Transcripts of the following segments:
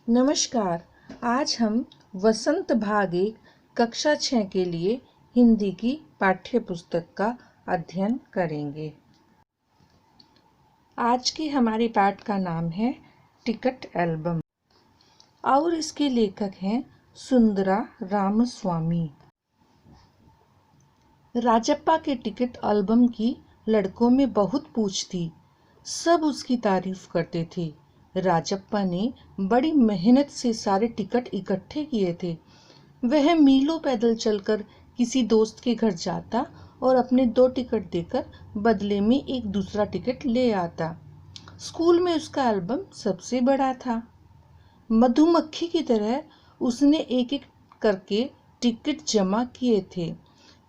नमस्कार। आज हम वसंत भाग 1 कक्षा 6 के लिए हिंदी की पाठ्य पुस्तक का अध्ययन करेंगे। आज के हमारे पाठ का नाम है टिकट एल्बम और इसके लेखक हैं सुंदरा रामस्वामी। राजप्पा के टिकट एल्बम की लड़कों में बहुत पूछ थी। सब उसकी तारीफ करते थे। राजप्पा ने बड़ी मेहनत से सारे टिकट इकट्ठे किए थे। वह मीलों पैदल चलकर किसी दोस्त के घर जाता और अपने 2 टिकट देकर बदले में एक दूसरा टिकट ले आता। स्कूल में उसका एल्बम सबसे बड़ा था। मधुमक्खी की तरह उसने एक एक करके टिकट जमा किए थे।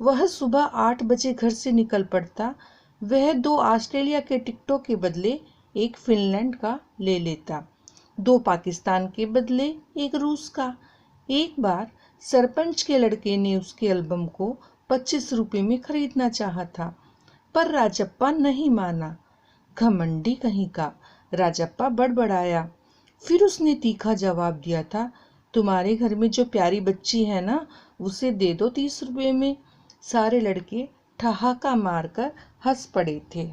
वह सुबह 8 बजे घर से निकल पड़ता। वह 2 ऑस्ट्रेलिया के टिकटों के बदले एक फिनलैंड का ले लेता, 2 पाकिस्तान के बदले एक रूस का। एक बार सरपंच के लड़के ने उसके एल्बम को 25 रुपये में खरीदना चाहा था, पर राजप्पा नहीं माना। घमंडी कहीं का। राजप्पा बड़बड़ाया। फिर उसने तीखा जवाब दिया था, तुम्हारे घर में जो प्यारी बच्ची है ना, उसे दे दो 30 रुपये में। सारे लड़के ठहाका मारकर हंस पड़े थे।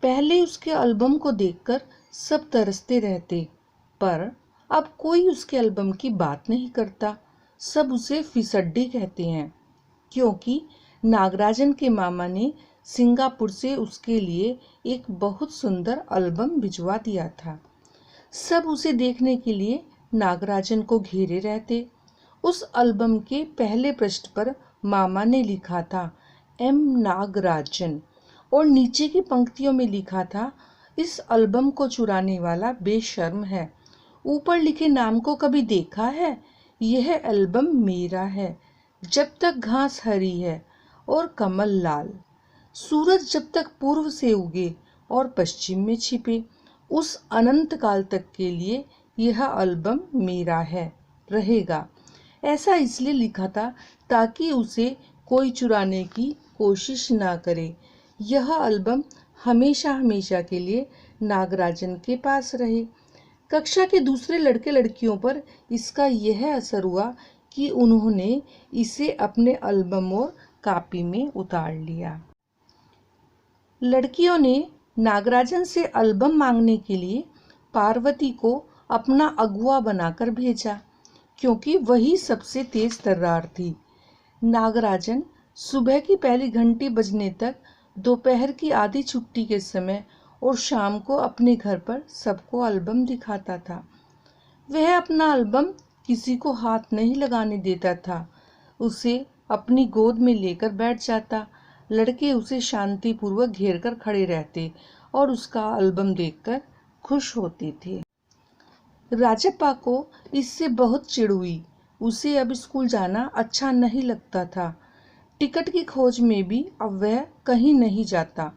पहले उसके एल्बम को देखकर सब तरसते रहते, पर अब कोई उसके एल्बम की बात नहीं करता। सब उसे फिसड्डी कहते हैं, क्योंकि नागराजन के मामा ने सिंगापुर से उसके लिए एक बहुत सुंदर एल्बम भिजवा दिया था। सब उसे देखने के लिए नागराजन को घेरे रहते। उस एल्बम के पहले पृष्ठ पर मामा ने लिखा था एम नागराजन, और नीचे की पंक्तियों में लिखा था, इस एल्बम को चुराने वाला बेशर्म है। ऊपर लिखे नाम को कभी देखा है? यह एल्बम मेरा है, जब तक घास हरी है और कमल लाल। सूरज जब तक पूर्व से उगे और पश्चिम में छिपे, उस अनंत काल तक के लिए यह एल्बम मेरा है, रहेगा। ऐसा इसलिए लिखा था ताकि उसे कोई चुराने की कोशिश ना करे। यह एल्बम हमेशा हमेशा के लिए नागराजन के पास रहे। कक्षा के दूसरे लड़के लड़कियों पर इसका यह असर हुआ कि उन्होंने इसे अपने एल्बम और कॉपी में उतार लिया। लड़कियों ने नागराजन से एल्बम मांगने के लिए पार्वती को अपना अगुआ बनाकर भेजा, क्योंकि वही सबसे तेज तर्रार थी। नागराजन सुबह की पहली घंटी बजने तक, दोपहर की आधी छुट्टी के समय और शाम को अपने घर पर सबको एल्बम दिखाता था। वह अपना एल्बम किसी को हाथ नहीं लगाने देता था। उसे अपनी गोद में लेकर बैठ जाता। लड़के उसे शांतिपूर्वक घेर कर खड़े रहते और उसका एल्बम देखकर खुश होते थे। राजप्पा को इससे बहुत चिढ़ हुई। उसे अब स्कूल जाना अच्छा नहीं लगता था। टिकट की खोज में भी अब वह कहीं नहीं जाता।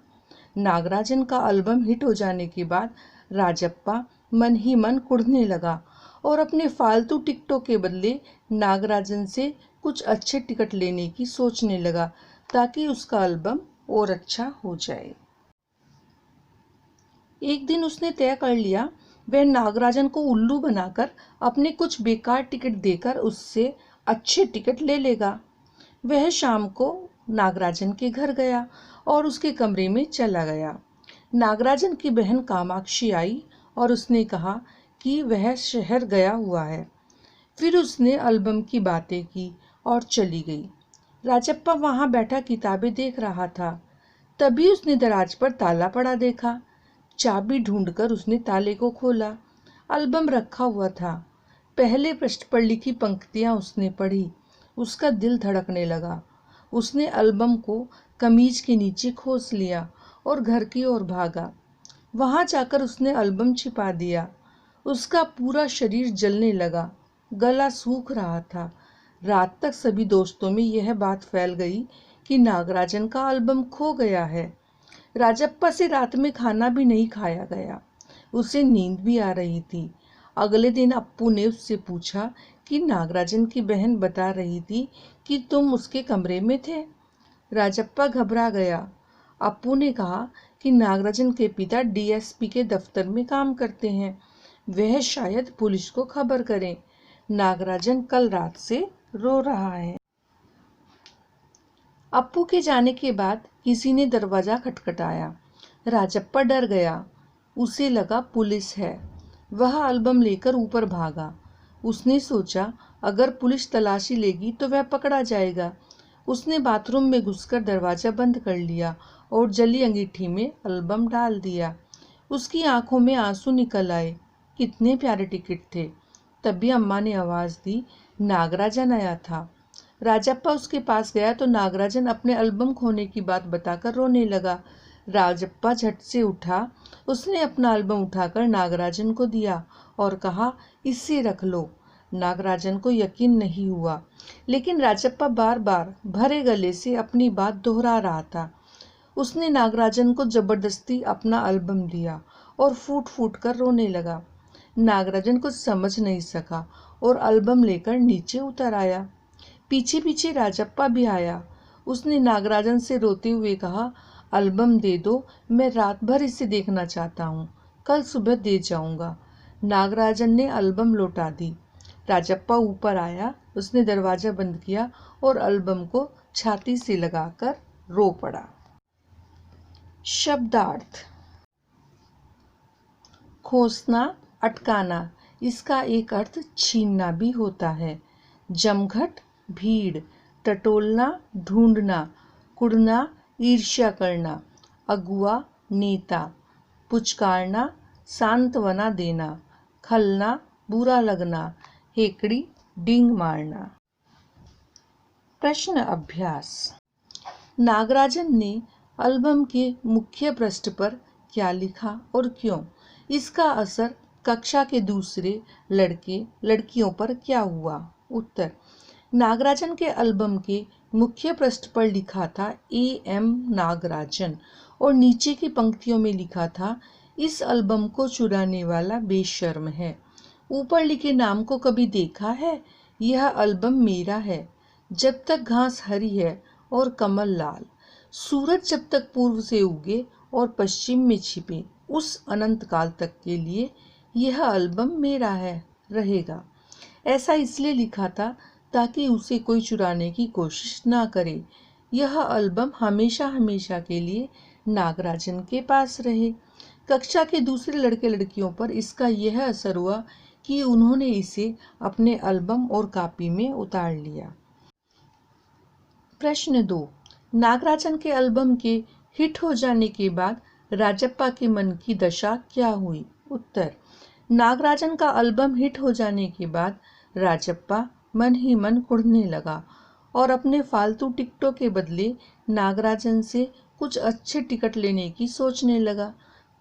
नागराजन का एल्बम हिट हो जाने के बाद राजप्पा मन ही मन कुढ़ने लगा और अपने फालतू टिकटों के बदले नागराजन से कुछ अच्छे टिकट लेने की सोचने लगा, ताकि उसका एल्बम और अच्छा हो जाए। एक दिन उसने तय कर लिया, वह नागराजन को उल्लू बनाकर अपने कुछ बेकार टिकट देकर उससे अच्छे टिकट ले लेगा। वह शाम को नागराजन के घर गया और उसके कमरे में चला गया। नागराजन की बहन कामाक्षी आई और उसने कहा कि वह शहर गया हुआ है। फिर उसने एल्बम की बातें की और चली गई। राजप्पा वहां बैठा किताबें देख रहा था। तभी उसने दराज पर ताला पड़ा देखा। चाबी ढूंढकर उसने ताले को खोला। एल्बम रखा हुआ था। पहले पृष्ठ पर लिखी पंक्तियां उसने पढ़ी। उसका दिल धड़कने लगा। उसने एल्बम को कमीज के नीचे खोस लिया और घर की ओर भागा। वहां जाकर उसने एल्बम छिपा दिया। उसका पूरा शरीर जलने लगा, गला सूख रहा था। रात तक सभी दोस्तों में यह बात फैल गई कि नागराजन का एल्बम खो गया है। राजप्पा से रात में खाना भी नहीं खाया गया। उसे नींद भी आ रही थी। अगले दिन अप्पू ने उससे पूछा कि नागराजन की बहन बता रही थी कि तुम उसके कमरे में थे। राजप्पा घबरा गया। अप्पू ने कहा कि नागराजन के पिता डीएसपी के दफ्तर में काम करते हैं। वह शायद पुलिस को खबर करे। नागराजन कल रात से रो रहा है। अप्पू के जाने के बाद किसी ने दरवाजा खटखटाया। राजप्पा डर गया। उसे लगा पुलिस है। वह एल्बम लेकर ऊपर भागा। उसने सोचा अगर पुलिस तलाशी लेगी तो वह पकड़ा जाएगा। उसने बाथरूम में घुसकर दरवाजा बंद कर लिया और जली अंगीठी में एल्बम डाल दिया। उसकी आंखों में आंसू निकल आए। कितने प्यारे टिकट थे। तभी अम्मा ने आवाज़ दी, नागराजन आया था। राजप्पा उसके पास गया तो नागराजन अपने एल्बम खोने की बात बताकर रोने लगा। राजप्पा झट से उठा। उसने अपना एल्बम उठाकर नागराजन को दिया और कहा, इसे रख लो। नागराजन को यकीन नहीं हुआ, लेकिन राजप्पा बार बार भरे गले से अपनी बात दोहरा रहा था। उसने नागराजन को जबरदस्ती अपना एल्बम दिया और फूट फूट कर रोने लगा। नागराजन कुछ समझ नहीं सका और एल्बम लेकर नीचे उतर आया। पीछे पीछे राजप्पा भी आया। उसने नागराजन से रोते हुए कहा, एल्बम दे दो, मैं रात भर इसे देखना चाहता हूँ, कल सुबह दे जाऊंगा। नागराजन ने एल्बम लौटा दी। राजप्पा ऊपर आया। उसने दरवाजा बंद किया और एल्बम को छाती से लगाकर रो पड़ा। शब्दार्थ। खोसना, अटकाना, इसका एक अर्थ छीनना भी होता है। जमघट, भीड़, टटोलना, ढूंढना, कुड़ना, ईर्ष्या करना, अगुआ, नेता, पुचकारना, सांत्वना देना, खलना, बुरा लगना, हेकड़ी, डींग मारना। प्रश्न अभ्यास। नागराजन ने एल्बम के मुख्य पृष्ठ पर क्या लिखा और क्यों? इसका असर कक्षा के दूसरे लड़के लड़कियों पर क्या हुआ? उत्तर। नागराजन के एल्बम के मुख्य पृष्ठ पर लिखा था A.M. नागराजन और नीचे की पंक्तियों में लिखा था, इस एल्बम को चुराने वाला बेशर्म है। ऊपर लिखे नाम को कभी देखा है? यह एल्बम मेरा है। जब तक घास हरी है और कमल लाल, सूरज जब तक पूर्व से उगे और पश्चिम में छिपे, उस अनंत काल तक के लिए यह एल्बम मेरा है, रहेगा। ऐसा इसलिए लिखा था ताकि उसे कोई चुराने की कोशिश ना करे। यह एल्बम हमेशा हमेशा के लिए नागराजन के पास रहे। कक्षा के दूसरे लड़के लड़कियों पर इसका यह असर हुआ कि उन्होंने इसे अपने एल्बम और कॉपी में उतार लिया। प्रश्न 2। नागराजन के एल्बम के हिट हो जाने के बाद राजप्पा के मन की दशा क्या हुई? उत्तर। नागराजन का एल्बम हिट हो जाने के बाद राजप्पा मन ही मन कुढ़ने लगा और अपने फालतू टिकटों के बदले नागराजन से कुछ अच्छे टिकट लेने की सोचने लगा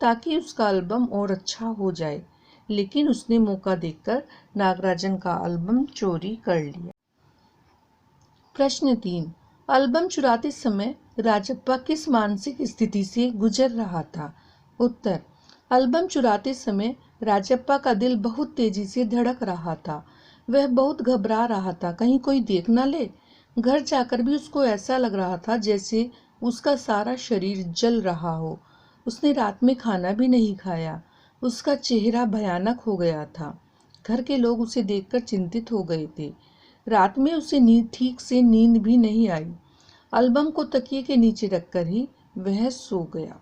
ताकि उसका एल्बम और अच्छा हो जाए। लेकिन उसने मौका देखकर नागराजन का एल्बम चोरी कर लिया। प्रश्न 3। एल्बम चुराते समय राजप्पा किस मानसिक स्थिति से गुजर रहा था? उत्तर। एल्बम चुराते समय राजप्पा का दिल बहुत तेजी से धड़क रहा था। वह बहुत घबरा रहा था, कहीं कोई देख न ले। घर जाकर भी उसको ऐसा लग रहा था जैसे उसका सारा शरीर जल रहा हो। उसने रात में खाना भी नहीं खाया। उसका चेहरा भयानक हो गया था। घर के लोग उसे देखकर चिंतित हो गए थे। रात में उसे ठीक से नींद भी नहीं आई। एल्बम को तकिए के नीचे रखकर ही वह सो गया।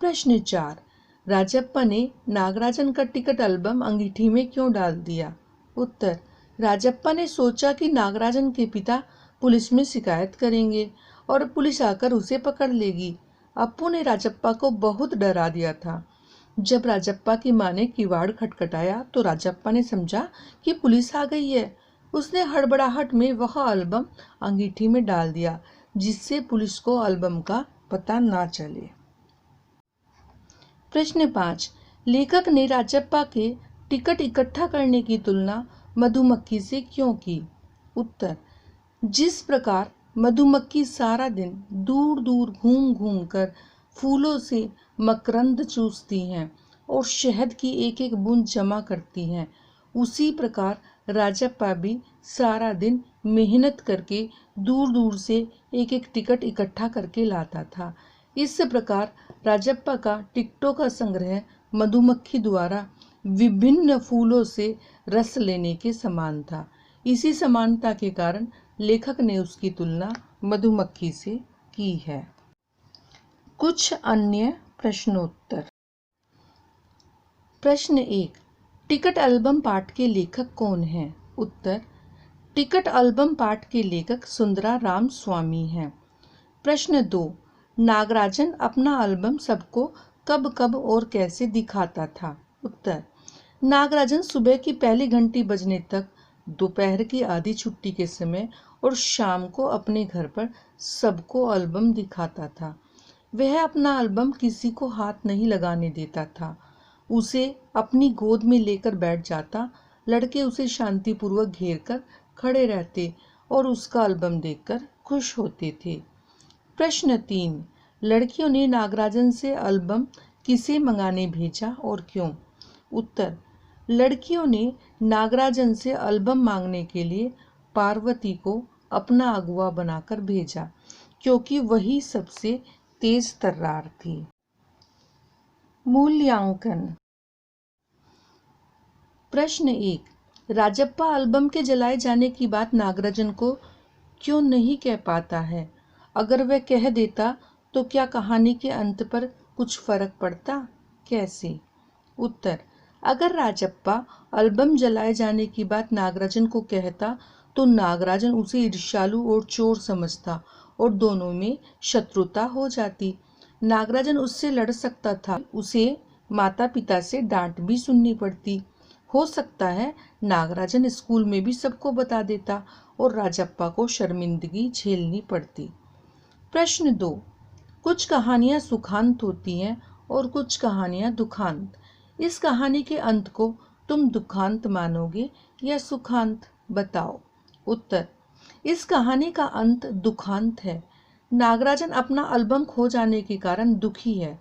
प्रश्न 4। राजप्पा ने नागराजन का टिकट एल्बम अंगीठी में क्यों डाल दिया? उत्तर। राजप्पा ने सोचा कि नागराजन के पिता पुलिस में शिकायत करेंगे और पुलिस आकर उसे पकड़ लेगी। अप्पू ने राजप्पा को बहुत डरा दिया था। जब राजप्पा की मां ने किवाड़ खटखटाया तो राजप्पा ने समझा कि पुलिस आ गई है। उसने हड़बड़ाहट में वह एल्बम अंगीठी में डाल दिया जिससे पुलिस को एल्बम का पता ना चले। प्रश्न 5। लेखक ने राजप्पा के टिकट इकट्ठा करने की तुलना मधुमक्खी से क्यों की? उत्तर। जिस प्रकार मधुमक्खी सारा दिन दूर दूर घूम घूम कर फूलों से मकरंद चूसती हैं और शहद की एक एक बूंद जमा करती हैं, उसी प्रकार राजप्पा भी सारा दिन मेहनत करके दूर दूर से एक एक टिकट इकट्ठा करके लाता था। इस प्रकार राजप्पा का टिकटों का संग्रह मधुमक्खी द्वारा विभिन्न फूलों से रस लेने के समान था। इसी समानता के कारण लेखक ने उसकी तुलना मधुमक्खी से की है। कुछ अन्य प्रश्नोत्तर। प्रश्न 1, टिकट एल्बम पाठ के लेखक कौन हैं? उत्तर, टिकट एल्बम पाठ के लेखक सुंदरा राम स्वामी हैं। प्रश्न 2, नागराजन अपना एल्बम सबको कब कब और कैसे दिखाता था? उत्तर, नागराजन सुबह की पहली घंटी बजने तक, दोपहर की आधी छुट्टी के समय और शाम को अपने घर पर सबको एल्बम दिखाता था। वह अपना एल्बम किसी को हाथ नहीं लगाने देता था। उसे अपनी गोद में लेकर बैठ जाता। लड़के उसे शांतिपूर्वक घेर कर खड़े रहते और उसका एल्बम देखकर खुश होते थे। प्रश्न 3, लड़कियों ने नागराजन से एल्बम किसे मंगाने भेजा और क्यों? उत्तर, लड़कियों ने नागराजन से एल्बम मांगने के लिए पार्वती को अपना अगुआ बनाकर भेजा, क्योंकि वही सबसे तेज तर्रार थी। मूल्यांकन। प्रश्न 1, राजप्पा एल्बम के जलाए जाने की बात नागराजन को क्यों नहीं कह पाता है? अगर वह कह देता तो क्या कहानी के अंत पर कुछ फर्क पड़ता? कैसे? उत्तर, अगर राजप्पा एल्बम जलाए जाने की बात नागराजन को कहता तो नागराजन उसे ईर्ष्यालु और चोर समझता और दोनों में शत्रुता हो जाती। नागराजन उससे लड़ सकता था। उसे माता पिता से डांट भी सुननी पड़ती। हो सकता है नागराजन स्कूल में भी सबको बता देता और राजप्पा को शर्मिंदगी झेलनी पड़ती। प्रश्न 2, कुछ कहानियां सुखांत होती हैं और कुछ कहानियां दुखांत। इस कहानी के अंत को तुम दुखांत मानोगे या सुखांत? बताओ। उत्तर, इस कहानी का अंत दुखांत है। नागराजन अपना एल्बम खो जाने के कारण दुखी है।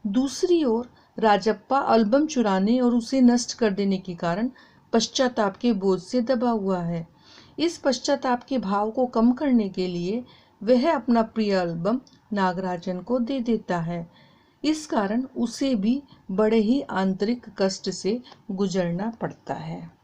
दूसरी ओर राजप्पा एल्बम चुराने और उसे नष्ट कर देने के कारण पश्चाताप के बोझ से दबा हुआ है। इस पश्चाताप के भाव को कम करने के लिए वह अपना प्रिय एल्बम नागराजन को दे देता है। इस कारण उसे भी बड़े ही आंतरिक कष्ट से गुजरना पड़ता है।